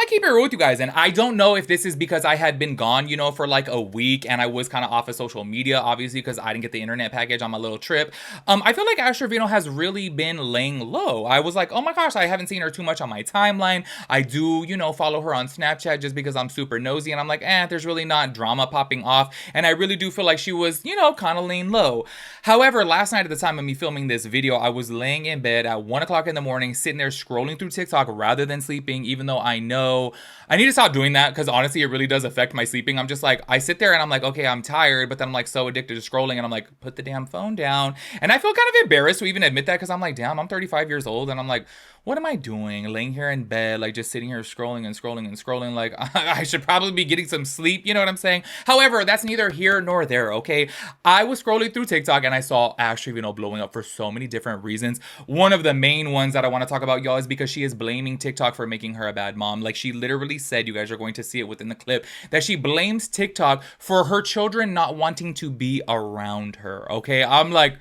gotta keep it real with you guys. And I don't know if this is because I had been gone, for like a week and I was kind of off of social media, obviously, because I didn't get the internet package on my little trip. I feel like Ash Trevino has really been laying low. I was like, oh my gosh, I haven't seen her too much on my timeline. I do, follow her on Snapchat just because I'm super nosy. And I'm like, there's really not drama popping off. And I really do feel like she was, kind of laying low. However, last night at the time of me filming this video, I was laying in bed at 1 o'clock in the morning, sitting there scrolling through TikTok rather than sleeping, even though I know I need to stop doing that because honestly, it really does affect my sleeping. I'm just like, I sit there and I'm like, okay, I'm tired, but then I'm like so addicted to scrolling and I'm like, put the damn phone down. And I feel kind of embarrassed to even admit that because I'm like, damn, I'm 35 years old and I'm like, what am I doing? Laying here in bed, like just sitting here scrolling and scrolling and scrolling. Like, I should probably be getting some sleep. You know what I'm saying? However, that's neither here nor there, okay? I was scrolling through TikTok and I saw Ash Trevino blowing up for so many different reasons. One of the main ones that I want to talk about, y'all, is because she is blaming TikTok for making her a bad mom. Like, she literally said, you guys are going to see it within the clip, that she blames TikTok for her children not wanting to be around her, okay? I'm like,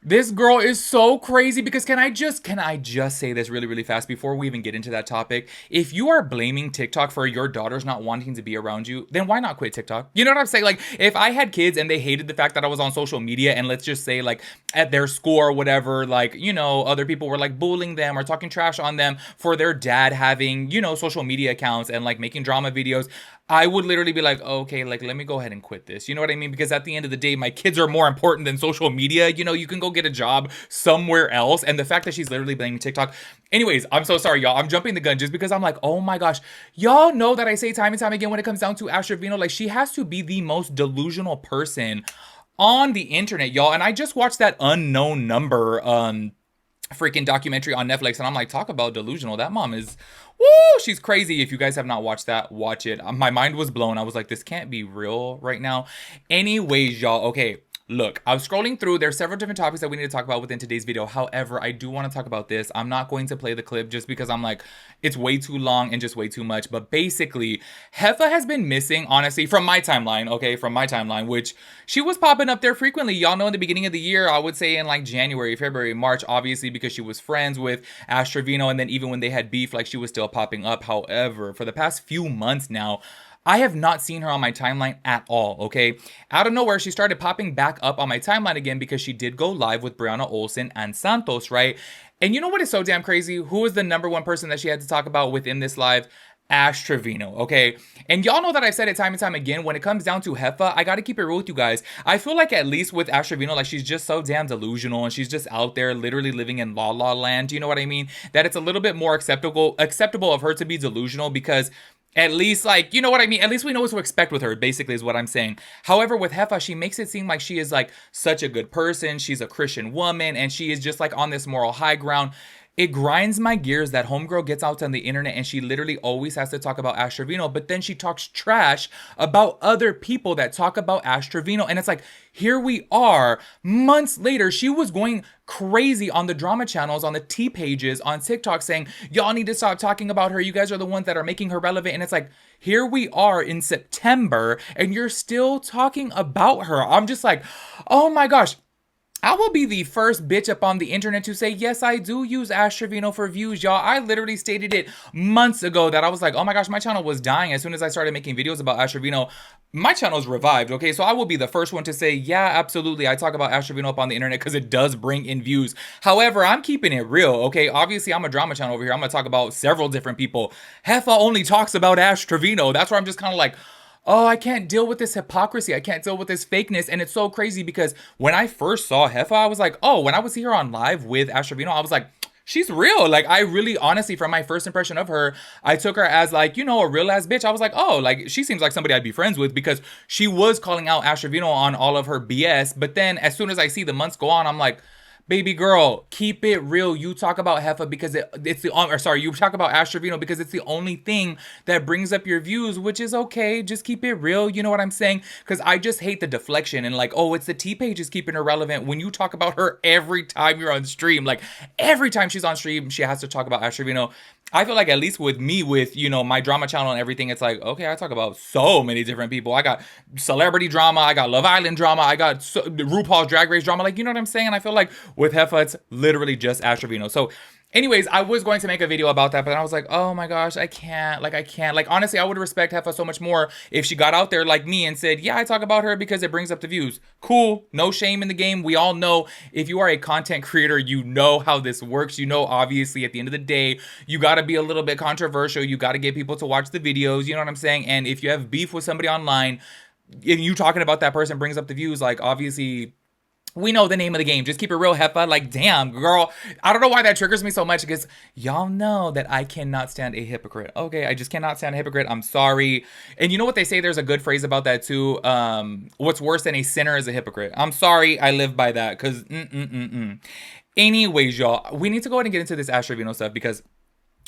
this girl is so crazy because can I just say this really, really fast before we even get into that topic? If you are blaming TikTok for your daughters not wanting to be around you, then why not quit TikTok? You know what I'm saying? Like, if I had kids and they hated the fact that I was on social media and let's just say like at their school or whatever, like, other people were like bullying them or talking trash on them for their dad having, social media accounts and like making drama videos, I would literally be like, okay, like, let me go ahead and quit this. You know what I mean? Because at the end of the day, my kids are more important than social media. You can go get a job somewhere else. And the fact that she's literally blaming TikTok. Anyways, I'm so sorry, y'all. I'm jumping the gun just because I'm like, oh my gosh. Y'all know that I say time and time again when it comes down to Ash Trevino, like, she has to be the most delusional person on the internet, y'all. And I just watched that Unknown Number freaking documentary on Netflix and I'm like, talk about delusional. That mom is, woo, she's crazy. If you guys have not watched that, watch it. My mind was blown. I was like, this can't be real right now. Anyways, y'all, okay, look, I was scrolling through. There's several different topics that we need to talk about within today's video. However, I do want to talk about this. I'm not going to play the clip just because I'm like, it's way too long and just way too much. But basically, Heffa has been missing, honestly, from my timeline, okay? From my timeline, which she was popping up there frequently. Y'all know in the beginning of the year, I would say in like January, February, March, obviously, because she was friends with Ash Trevino. And then even when they had beef, like she was still popping up. However, for the past few months now, I have not seen her on my timeline at all, okay? Out of nowhere, she started popping back up on my timeline again because she did go live with Brianna Olsen and Santos, right? And you know what is so damn crazy? Who is the number one person that she had to talk about within this live? Ash Trevino, okay? And y'all know that I've said it time and time again, when it comes down to Heffa, I gotta keep it real with you guys. I feel like at least with Ash Trevino, like she's just so damn delusional and she's just out there literally living in la la land, you know what I mean? That it's a little bit more acceptable of her to be delusional because at least, like, you know what I mean? At least we know what to expect with her, basically, is what I'm saying. However, with Heffa, she makes it seem like she is, like, such a good person. She's a Christian woman, and she is just, like, on this moral high ground. It grinds my gears that homegirl gets out on the internet and she literally always has to talk about Ash Trevino, but then she talks trash about other people that talk about Ash Trevino. And it's like, here we are, months later, she was going crazy on the drama channels, on the T pages, on TikTok saying, y'all need to stop talking about her. You guys are the ones that are making her relevant. And it's like, here we are in September and you're still talking about her. I'm just like, oh my gosh. I will be the first bitch up on the internet to say, yes, I do use Ash Trevino for views, y'all. I literally stated it months ago that I was like, oh my gosh, my channel was dying. As soon as I started making videos about Ash Trevino, my channel's revived, okay? So I will be the first one to say, yeah, absolutely. I talk about Ash Trevino up on the internet because it does bring in views. However, I'm keeping it real, okay? Obviously, I'm a drama channel over here. I'm going to talk about several different people. Heffa only talks about Ash Trevino. That's where I'm just kind of like, oh, I can't deal with this hypocrisy. I can't deal with this fakeness. And it's so crazy because when I first saw Heffa, I was like, oh, when I would see her on live with Ash Trevino, I was like, she's real. Like, I really, honestly, from my first impression of her, I took her as like, a real ass bitch. I was like, oh, like, she seems like somebody I'd be friends with because she was calling out Ash Trevino on all of her BS. But then as soon as I see the months go on, I'm like, baby girl, keep it real. You talk about Heffa because you talk about Ash Trevino because it's the only thing that brings up your views, which is okay. Just keep it real. You know what I'm saying? Because I just hate the deflection and like, oh, it's the T page is keeping her relevant when you talk about her every time you're on stream. Like every time she's on stream, she has to talk about Ash Trevino. I feel like at least with me, with, my drama channel and everything, it's like, okay, I talk about so many different people. I got celebrity drama. I got Love Island drama. I got RuPaul's Drag Race drama. Like, you know what I'm saying? And I feel like with Heffa, it's literally just Ash Trevino. So Anyways, I was going to make a video about that, but I was like, oh my gosh, I can't. Like, I can't. Like, honestly, I would respect Heffa so much more if she got out there like me and said, yeah, I talk about her because it brings up the views. Cool. No shame in the game. We all know if you are a content creator, you know how this works. You know, obviously, at the end of the day, you got to be a little bit controversial. You got to get people to watch the videos. You know what I'm saying? And if you have beef with somebody online, and you talking about that person brings up the views, like, obviously we know the name of the game. Just keep it real, Heffa. Like, damn, girl. I don't know why that triggers me so much because y'all know that I cannot stand a hypocrite. Okay, I just cannot stand a hypocrite. I'm sorry. And you know what they say? There's a good phrase about that too. What's worse than a sinner is a hypocrite. I'm sorry. I live by that because Anyways, y'all, we need to go ahead and get into this Ash Trevino stuff because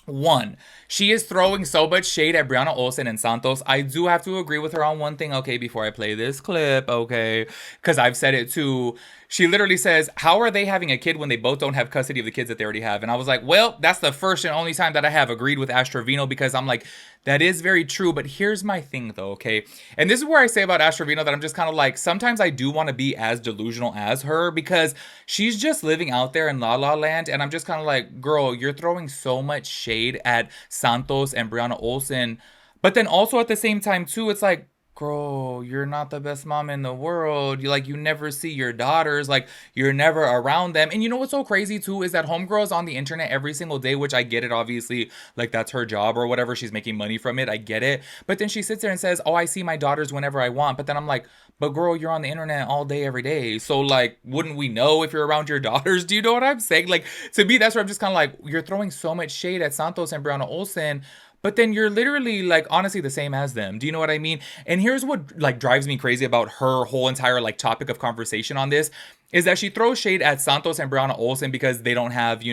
one, she is throwing so much shade at Brianna Olsen and Santos. I do have to agree with her on one thing, okay, before I play this clip, okay? Because I've said it too. She literally says, how are they having a kid when they both don't have custody of the kids that they already have? And I was like, well, that's the first and only time that I have agreed with Ash Trevino because I'm like, that is very true. But here's my thing though, okay? And this is where I say about Ash Trevino that I'm just kind of like, sometimes I do want to be as delusional as her because she's just living out there in La La Land. And I'm just kind of like, girl, you're throwing so much shade at Santos and Brianna Olsen. But then also at the same time too, it's like, girl, you're not the best mom in the world. You never see your daughters. Like, you're never around them. And you know what's so crazy too is that homegirl's on the internet every single day, which I get it, obviously. Like, that's her job or whatever. She's making money from it. I get it. But then she sits there and says, oh, I see my daughters whenever I want. But then I'm like, but girl, you're on the internet all day, every day. So, like, wouldn't we know if you're around your daughters? Do you know what I'm saying? Like, to me, that's where I'm just kind of like, you're throwing so much shade at Santos and Brianna Olsen, but then you're literally like honestly the same as them. Do you know what I mean? And here's what like drives me crazy about her whole entire like topic of conversation on this is that she throws shade at Santos and Brianna Olsen because they don't have,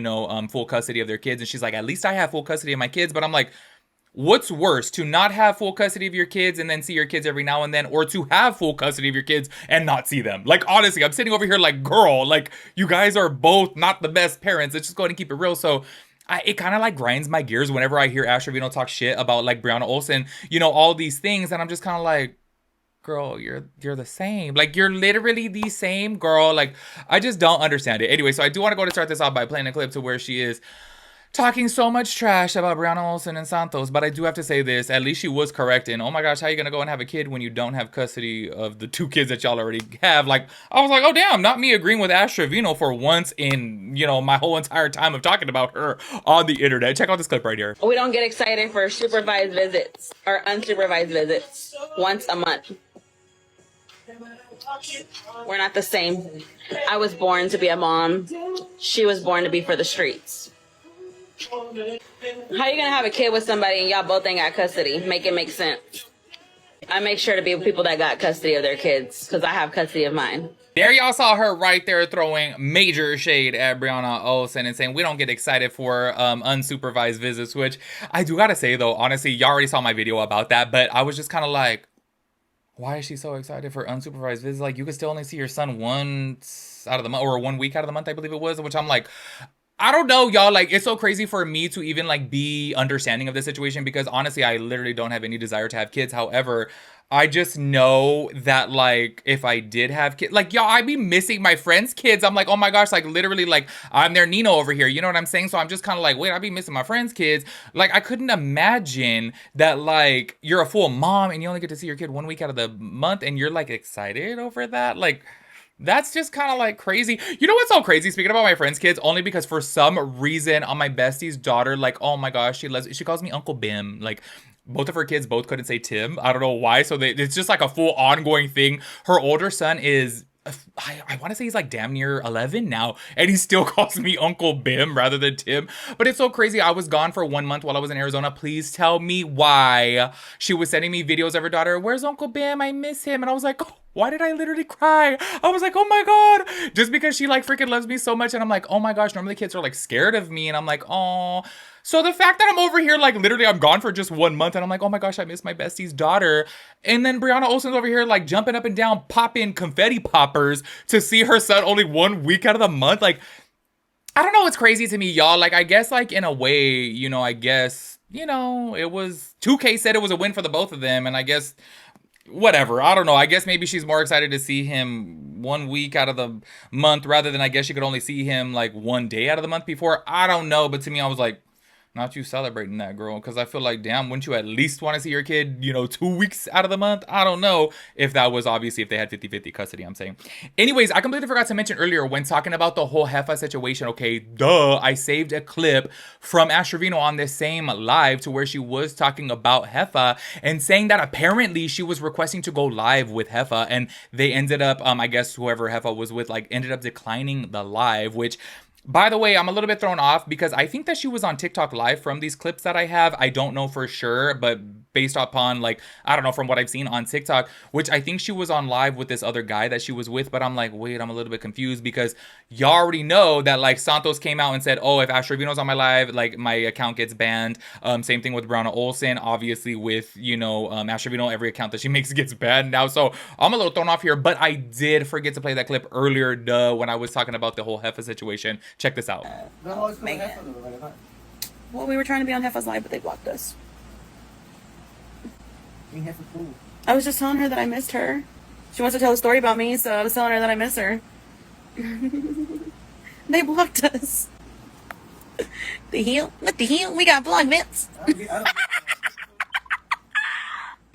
full custody of their kids. And she's like, at least I have full custody of my kids. But I'm like, what's worse, to not have full custody of your kids and then see your kids every now and then, or to have full custody of your kids and not see them? Like, honestly, I'm sitting over here like, girl, like, you guys are both not the best parents. Let's just go ahead and keep it real. So it kind of like grinds my gears whenever I hear Ash Trevino talk shit about like Brianna Olsen, all these things. And I'm just kind of like, girl, you're the same. Like, you're literally the same, girl. Like, I just don't understand it. Anyway, so I do want to go to start this off by playing a clip to where she is talking so much trash about Brianna Olsen and Santos, but I do have to say this, at least she was correct in, oh my gosh, how are you gonna go and have a kid when you don't have custody of the two kids that y'all already have? Like, I was like, oh damn, not me agreeing with Ash Trevino for once in, my whole entire time of talking about her on the internet. Check out this clip right here. We don't get excited for supervised visits or unsupervised visits once a month. We're not the same. I was born to be a mom. She was born to be for the streets. How you gonna have a kid with somebody and y'all both ain't got custody? Make it make sense. I make sure to be with people that got custody of their kids because I have custody of mine. There y'all saw her right there throwing major shade at Brianna Olsen and saying we don't get excited for unsupervised visits, which I do gotta say though, honestly, y'all already saw my video about that, but I was just kind of like, why is she so excited for unsupervised visits? Like, you could still only see your son once out of the month, or 1 week out of the month, I believe it was, which I'm like, I don't know, y'all. Like, it's so crazy for me to even like be understanding of this situation because honestly, I literally don't have any desire to have kids. However, I just know that like if I did have kids, like, y'all, I'd be missing my friends' kids. I'm like, oh my gosh, like literally, like I'm their Nino over here. You know what I'm saying? So I'm just kind of like, wait, I'd be missing my friends' kids. Like, I couldn't imagine that like you're a full mom and you only get to see your kid 1 week out of the month and you're like excited over that. Like, that's just kind of like crazy. You know what's so crazy? Speaking about my friends' kids, only because for some reason on my bestie's daughter, like, oh my gosh, she calls me Uncle Bim. Like, both of her kids both couldn't say Tim. I don't know why. So it's just like a full ongoing thing. Her older son is, I want to say he's like damn near 11 now, and he still calls me Uncle Bim rather than Tim. But it's so crazy. I was gone for 1 month while I was in Arizona. Please tell me why. She was sending me videos of her daughter. Where's Uncle Bim? I miss him. And I was like, oh, why did I literally cry? I was like, oh my God, just because she like freaking loves me so much. And I'm like, oh my gosh, normally kids are like scared of me. And I'm like, oh. So the fact that I'm over here, like literally I'm gone for just 1 month and I'm like, oh my gosh, I miss my bestie's daughter. And then Brianna Olsen's over here like jumping up and down, popping confetti poppers to see her son only 1 week out of the month. Like, I don't know, it's crazy to me, y'all. Like, I guess like in a way, it was 2K said it was a win for the both of them. And I guess whatever. I don't know. I guess maybe she's more excited to see him 1 week out of the month rather than I guess she could only see him like 1 day out of the month before. I don't know. But to me, I was like, not you celebrating that, girl, because I feel like, damn, wouldn't you at least want to see your kid, 2 weeks out of the month? I don't know if that was obviously if they had 50-50 custody, I'm saying. Anyways, I completely forgot to mention earlier when talking about the whole Heffa situation, okay, I saved a clip from Ash Trevino on this same live to where she was talking about Heffa and saying that apparently she was requesting to go live with Heffa and they ended up, I guess whoever Heffa was with, like, ended up declining the live, which... By the way, I'm a little bit thrown off because I think that she was on TikTok live from these clips that I have. I don't know for sure, but based upon, like, I don't know, from what I've seen on TikTok, which I think she was on live with this other guy that she was with, but I'm like, wait, I'm a little bit confused because y'all already know that, like, Santos came out and said, oh, if Ash Trevino's on my live, like, my account gets banned. Same thing with Brianna Olsen, obviously with, Ash Trevino, every account that she makes gets banned now, so I'm a little thrown off here, but I did forget to play that clip earlier, when I was talking about the whole Heffa situation. Check this out. Megan. Well, we were trying to be on Heffa's live, but they blocked us. I was just telling her that I missed her. She wants to tell a story about me, so I was telling her that I miss her. They blocked us. The hell? What the hell? We got blocked, Vince.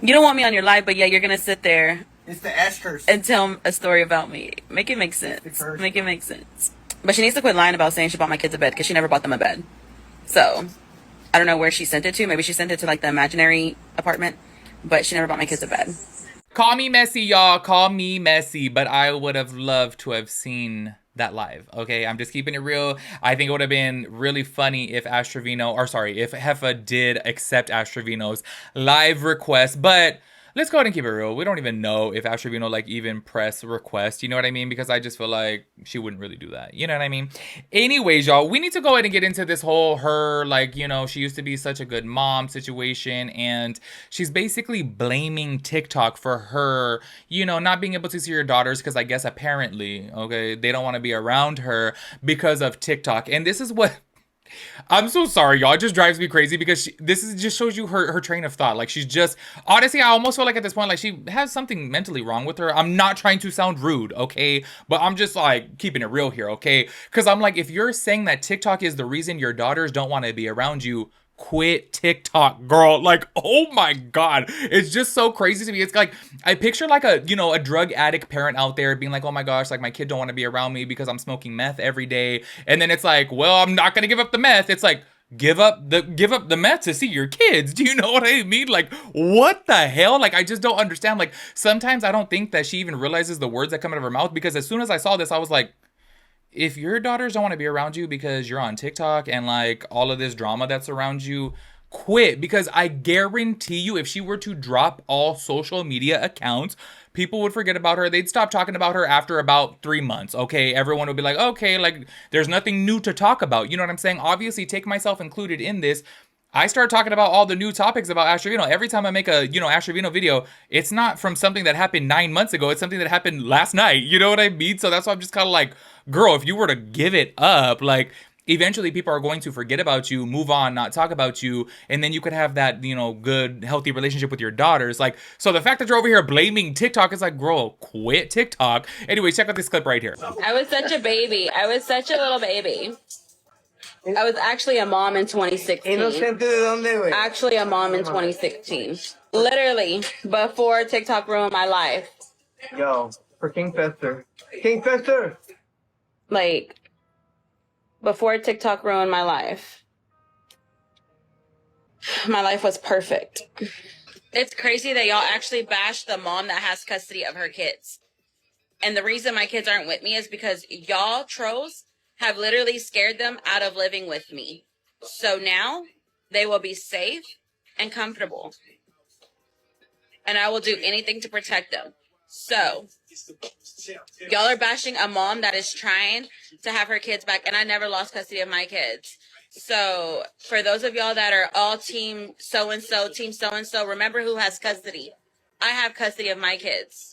You don't want me on your live, but yeah, you're gonna sit there. It's the Ash curse. And tell a story about me. Make it make sense. Make it make sense. But she needs to quit lying about saying she bought my kids a bed because she never bought them a bed. So, I don't know where she sent it to. Maybe she sent it to like the imaginary apartment, but she never bought my kids a bed. Call me messy, y'all. Call me messy, but I would have loved to have seen that live. Okay, I'm just keeping it real. I think it would have been really funny if if Heffa did accept Ash Trevino's live request, but let's go ahead and keep it real. We don't even know if Ash Trevino like even press request. You know what I mean? Because I just feel like she wouldn't really do that. You know what I mean? Anyways, y'all, we need to go ahead and get into this whole she used to be such a good mom situation. And she's basically blaming TikTok for her, not being able to see her daughters because I guess apparently, okay, they don't want to be around her because of TikTok. And this is what... I'm so sorry, y'all. It just drives me crazy because just shows you her train of thought. Like, she's just... Honestly, I almost feel like at this point, like, she has something mentally wrong with her. I'm not trying to sound rude, okay? But I'm just, like, keeping it real here, okay? Because I'm like, if you're saying that TikTok is the reason your daughters don't want to be around you, quit TikTok, girl. Like, oh my God. It's just so crazy to me. It's like, I picture like a drug addict parent out there being like, oh my gosh, like my kid don't want to be around me because I'm smoking meth every day. And then it's like, well, I'm not going to give up the meth. It's like, give up the meth to see your kids. Do you know what I mean? Like, what the hell? Like, I just don't understand. Like, sometimes I don't think that she even realizes the words that come out of her mouth, because as soon as I saw this, I was like, if your daughters don't want to be around you because you're on TikTok and like all of this drama that's around you, quit. Because I guarantee you, if she were to drop all social media accounts, people would forget about her. They'd stop talking about her after about 3 months. Okay, everyone would be like, okay, like there's nothing new to talk about. You know what I'm saying? Obviously, take myself included in this. I start talking about all the new topics about Ash Trevino. Every time I make a, Ash Trevino video, it's not from something that happened 9 months ago. It's something that happened last night. You know what I mean? So that's why I'm just kind of like, girl, if you were to give it up, like, eventually people are going to forget about you, move on, not talk about you, and then you could have that, good, healthy relationship with your daughters. Like, so the fact that you're over here blaming TikTok is like, girl, quit TikTok. Anyway, check out this clip right here. I was such a baby. I was such a little baby. I was actually a mom in 2016. Actually a mom in 2016. Literally, before TikTok ruined my life. Yo, for King Fester. King Fester! Like, before TikTok ruined my life was perfect. It's crazy that y'all actually bash the mom that has custody of her kids. And the reason my kids aren't with me is because y'all trolls have literally scared them out of living with me. So now they will be safe and comfortable. And I will do anything to protect them. So y'all are bashing a mom that is trying to have her kids back. And I never lost custody of my kids. So for those of y'all that are all team so-and-so, remember who has custody. I have custody of my kids.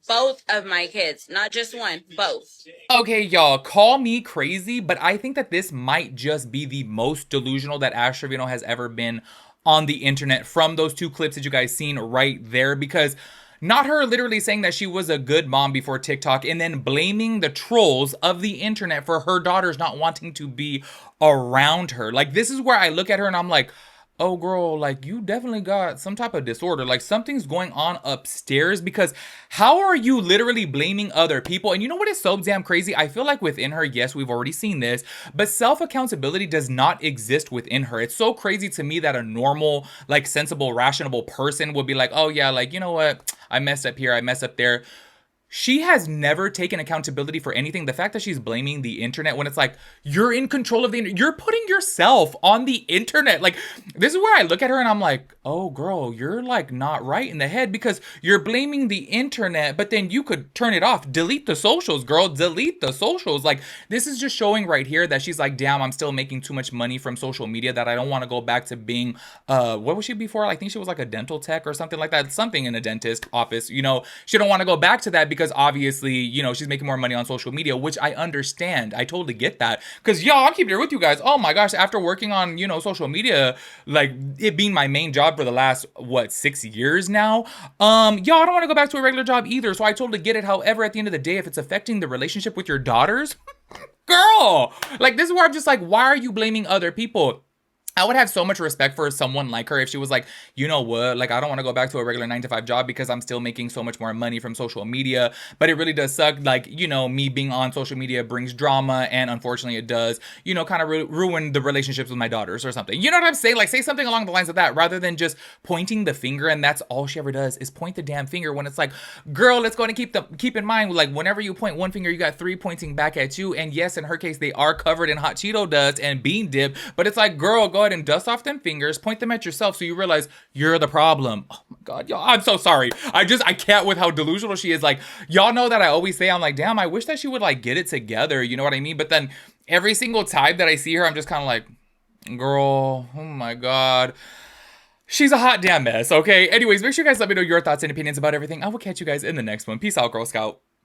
Both of my kids, not just one, both. Okay, y'all, call me crazy, but I think that this might just be the most delusional that Ash Trevino has ever been on the internet from those two clips that you guys seen right there, because not her literally saying that she was a good mom before TikTok and then blaming the trolls of the internet for her daughters not wanting to be around her. Like, this is where I look at her and I'm like, oh girl, like you definitely got some type of disorder. Like something's going on upstairs, because how are you literally blaming other people? And you know what is so damn crazy? I feel like within her, yes, we've already seen this, but self-accountability does not exist within her. It's so crazy to me that a normal, like sensible, rational person would be like, oh yeah, like, you know what? I messed up here, I messed up there. She has never taken accountability for anything. The fact that she's blaming the internet when it's like, you're in control of the internet. You're putting yourself on the internet. Like, this is where I look at her and I'm like, oh girl, you're like not right in the head, because you're blaming the internet, but then you could turn it off. Delete the socials, girl. Delete the socials. Like, this is just showing right here that she's like, damn, I'm still making too much money from social media that I don't want to go back to being, what was she before? I think she was like a dental tech or something like that. Something in a dentist office. You know, she don't want to go back to that because obviously, you know, she's making more money on social media, which I understand. I totally get that. Because, y'all, I'll keep it with you guys. Oh my gosh, after working on, you know, social media, like it being my main job for the last, what, 6 years now, y'all, I don't want to go back to a regular job either. So I totally get it. However, at the end of the day, if it's affecting the relationship with your daughters, girl, like this is where I'm just like, why are you blaming other people? I would have so much respect for someone like her if she was like, you know what, like I don't want to go back to a regular 9-to-5 job because I'm still making so much more money from social media. But it really does suck. Like, you know, me being on social media brings drama, and unfortunately it does, you know, kind of ruin the relationships with my daughters or something. You know what I'm saying? Like, say something along the lines of that rather than just pointing the finger. And that's all she ever does is point the damn finger, when it's like, girl, let's go and keep in mind, like whenever you point one finger, you got 3 pointing back at you. And yes, in her case, they are covered in hot Cheeto dust and bean dip. But it's like, girl, go ahead and dust off them fingers, point them at yourself so you realize you're the problem. Oh my God, y'all, I'm so sorry. I can't with how delusional she is. Like, y'all know that I always say, I'm like, damn, I wish that she would like get it together. You know what I mean? But then every single time that I see her, I'm just kind of like, girl, oh my God. She's a hot damn mess, okay? Anyways, make sure you guys let me know your thoughts and opinions about everything. I will catch you guys in the next one. Peace out, Girl Scout.